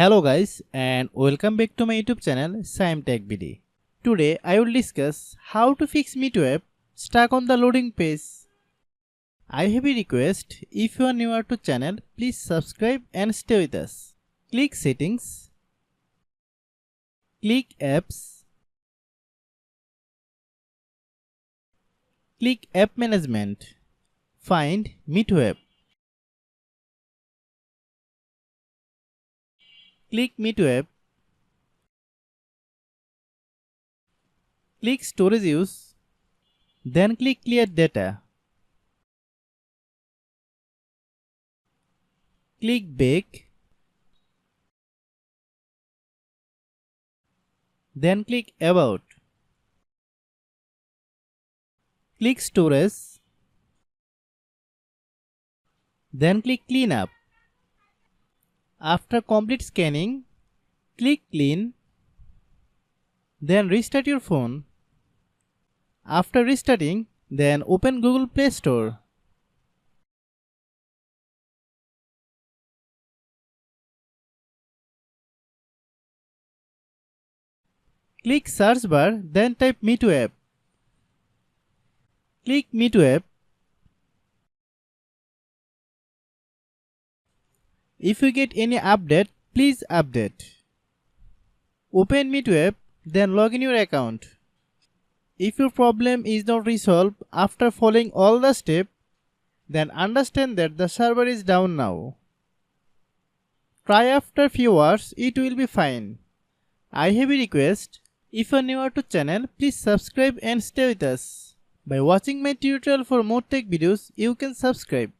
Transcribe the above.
Hello guys and welcome back to my YouTube channel Shaem Tech BD. Today I will discuss how to fix MEETO app stuck on the loading page. I have a request, if you are newer to channel, please subscribe and stay with us. Click Settings, click Apps, click App Management, find MEETO app. Click MEETO app, click Storage Use, then click Clear Data. Click Back, then click About. Click Storage, then click Clean Up. After complete scanning, click Clean, then restart your phone. After restarting, then open Google Play Store. Click Search bar, then type MEETO app. Click MEETO app. If you get any update, please update. Open MEETO app, then log in your account. If your problem is not resolved after following all the steps, then understand that the server is down now. Try after few hours, it will be fine. I have a request, if you are newer to channel, please subscribe and stay with us. By watching my tutorial for more tech videos, you can subscribe.